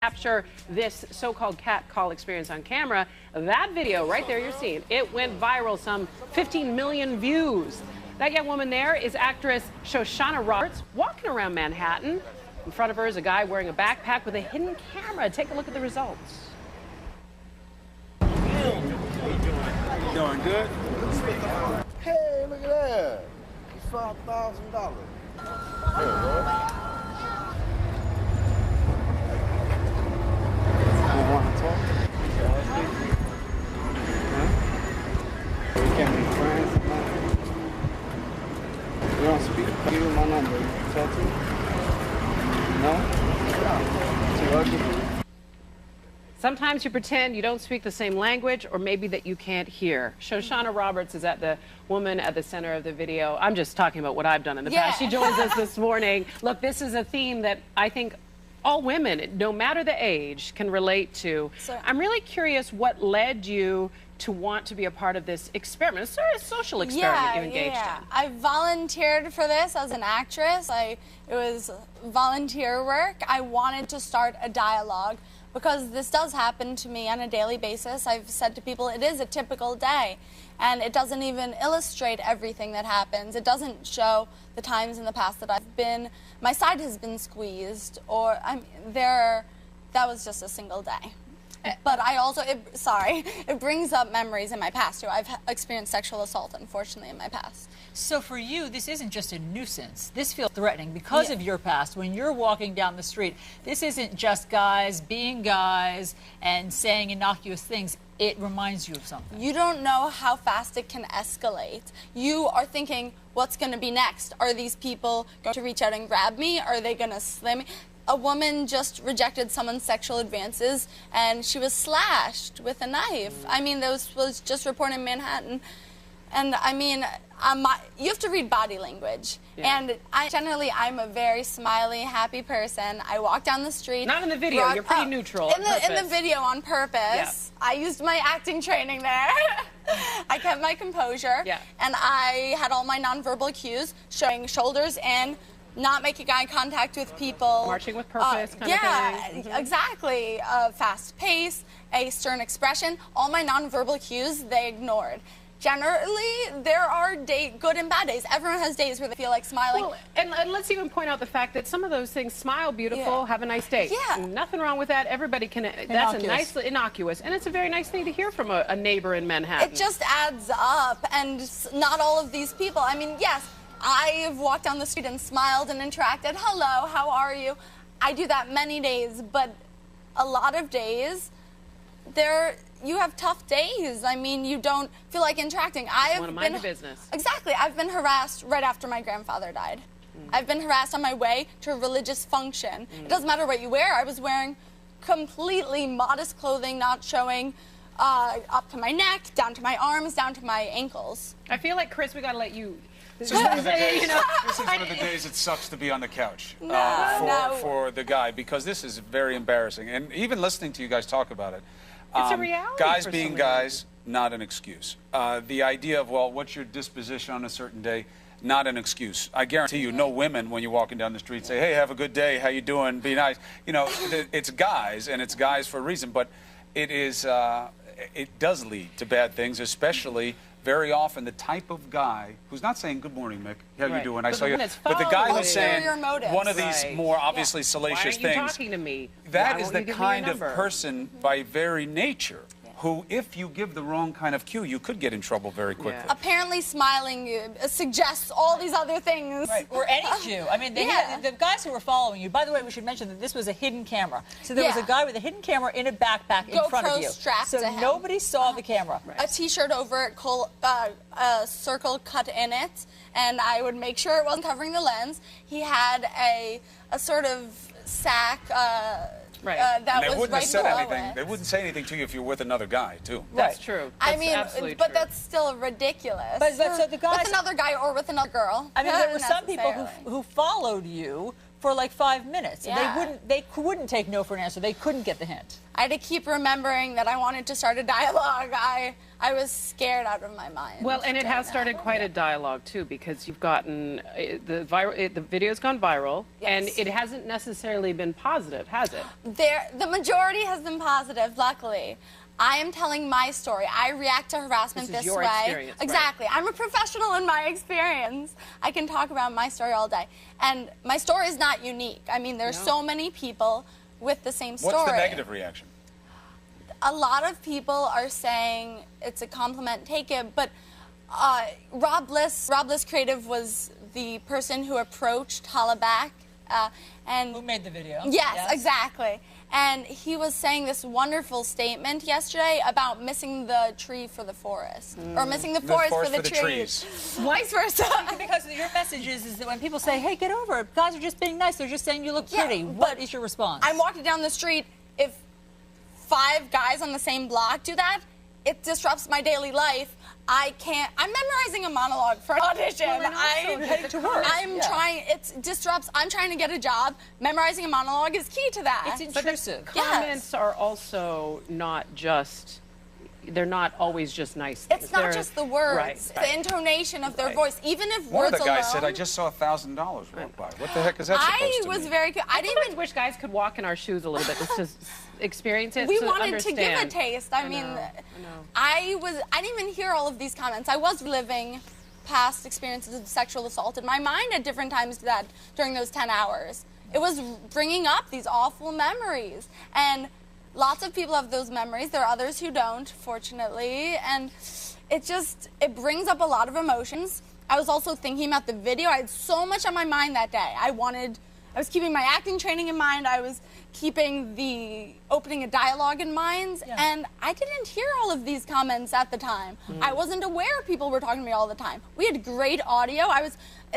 capture this so-called catcall experience on camera. That video right there you're seeing, it went viral, some 15 million views. That young woman there is actress Shoshana Roberts, walking around Manhattan. In front of her is a guy wearing a backpack with a hidden camera. Take a look at the results. Doing good? Hey, look at that. It's $5,000. You want to talk? Huh? We can be friends. You don't speak? Give me my number. You can talk to me? No? Too ugly for you? Sometimes you pretend you don't speak the same language, or maybe that you can't hear. Shoshana Roberts is the woman at the center of the video. I'm just talking about what I've done in the past. She joins us this morning. Look, this is a theme that I think all women, no matter the age, can relate to. So, I'm really curious what led you to want to be a part of this experiment. It's sort of a social experiment you engaged in. I volunteered for this as an actress. It was volunteer work. I wanted to start a dialogue because this does happen to me on a daily basis. I've said to people, it is a typical day, and it doesn't even illustrate everything that happens. It doesn't show the times in the past that my side has been squeezed, or that was just a single day. But I also, it brings up memories in my past, too. I've experienced sexual assault, unfortunately, in my past. So for you, this isn't just a nuisance. This feels threatening because of your past. When you're walking down the street, this isn't just guys being guys and saying innocuous things. It reminds you of something. You don't know how fast it can escalate. You are thinking, what's going to be next? Are these people going to reach out and grab me? Are they going to slam me? A woman just rejected someone's sexual advances, and she was slashed with a knife. I mean, this was just reported in Manhattan. And, I mean, you have to read body language. Yeah. And I'm a very smiley, happy person. I walk down the street. Not in the video. You're pretty neutral. In the video on purpose. Yeah. I used my acting training there. I kept my composure. Yeah. And I had all my nonverbal cues, showing shoulders in, not making eye contact with people. Marching with purpose kind of thing. Yeah, exactly. Fast pace, a stern expression. All my nonverbal cues, they ignored. Generally, there are good and bad days. Everyone has days where they feel like smiling. Well, and let's even point out the fact that some of those things, smile beautiful, have a nice day. Yeah. Nothing wrong with that. Everybody can, that's a nice, innocuous, and it's a very nice thing to hear from a neighbor in Manhattan. It just adds up, and not all of these people, I mean, yes, I've walked down the street and smiled and interacted. Hello, how are you? I do that many days, but a lot of days, you have tough days. I mean, you don't feel like interacting. I want to mind your business. Exactly. I've been harassed right after my grandfather died. I've been harassed on my way to a religious function. It doesn't matter what you wear. I was wearing completely modest clothing, not showing up to my neck, down to my arms, down to my ankles. I feel like, Chris, we got to let you... This is one of the days it sucks to be on the couch for the guy, because this is very embarrassing. And even listening to you guys talk about it, it's a reality. Guys being guys, not an excuse. The idea of, well, what's your disposition on a certain day? Not an excuse. I guarantee you, no women, when you're walking down the street, say, hey, have a good day, how you doing, be nice. You know, it's guys, and it's guys for a reason, but it does lead to bad things, especially very often the type of guy who's not saying, good morning, Mick, how you doing? I saw you. But the guy who's saying one of these more obviously salacious things. Why aren't you talking to me? That is the kind of person, by very nature, who, if you give the wrong kind of cue, you could get in trouble very quickly. Yeah. Apparently smiling suggests all these other things. Right, or any Jew. I mean, the guys who were following you, by the way, we should mention that this was a hidden camera. So there was a guy with a hidden camera in a backpack in front of you. Strapped so to him. Nobody saw the camera. A T-shirt over it, a circle cut in it, and I would make sure it wasn't covering the lens. He had a sort of sack... they wouldn't have said anything. They wouldn't say anything to you if you're with another guy, too. That's true. I mean, but that's still ridiculous. But so the guys with another guy or with another girl. I mean, there were some people who followed you for like 5 minutes. Yeah. They wouldn't take no for an answer. They couldn't get the hint. I had to keep remembering that I wanted to start a dialogue. I was scared out of my mind. Well, and it has started quite a dialogue too, because you've gotten the video's gone viral, Yes. and it hasn't necessarily been positive, has it? The majority has been positive, luckily. I am telling my story. I react to harassment This is this your way. experience, right. Exactly. I'm a professional in my experience. I can talk about my story all day. And my story is not unique. I mean, there's so many people with the same story. What's the negative reaction? A lot of people are saying it's a compliment, take it, but Rob Bliss Creative was the person who approached Hollaback. And Who made the video? Yes, exactly. And he was saying this wonderful statement yesterday about missing the tree for the forest. Or missing the forest for the trees. Vice versa. Because your message is that when people say, hey, get over it, guys are just being nice, they're just saying you look pretty. What is your response? I'm walking down the street. If 5 guys on the same block do that, it disrupts my daily life. I'm memorizing a monologue for an audition. heading to work. I'm trying to get a job. Memorizing a monologue is key to that. It's intrusive. Comments are also not just, they're not always just nice things. It's not just the words, Right. the intonation of their voice. Even if One of words the guys alone, said, I just saw $1,000 walk by. What the heck is that supposed to I was mean? very good. I didn't sometimes even. wish guys could walk in our shoes a little bit just to experience it. We to wanted understand. to give a taste. I mean, know. I didn't even hear all of these comments. I was living past experiences of sexual assault in my mind at different times during those 10 hours. It was bringing up these awful memories. And lots of people have those memories. There are others who don't, fortunately. And it brings up a lot of emotions. I was also thinking about the video. I had so much on my mind that day. I was keeping my acting training in mind. I was keeping the opening a dialogue in mind. And I didn't hear all of these comments at the time. I wasn't aware people were talking to me all the time. We had great audio.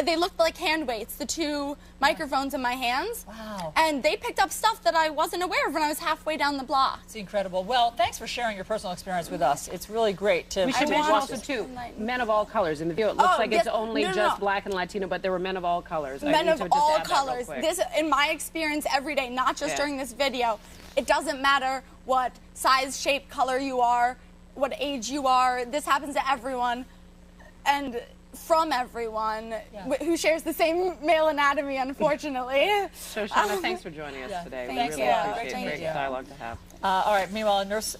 They looked like hand weights, the 2 microphones in my hands. Wow. And they picked up stuff that I wasn't aware of when I was halfway down the block. It's incredible. Well, thanks for sharing your personal experience with us. It's really great to We should mention watch also, this. too, men of all colors. In the video, it looks like yes. it's only No, just no. black and Latino, but there were men of all colors. I Men need of to just all add that real colors. quick. This, in my experience every day, not just during this video, it doesn't matter what size, shape, color you are, what age you are. This happens to everyone. And from everyone who shares the same male anatomy, unfortunately. Shoshana, thanks for joining us today. Thank We really you. appreciate it. Thank Great you. dialogue to have. All right, meanwhile, Nurse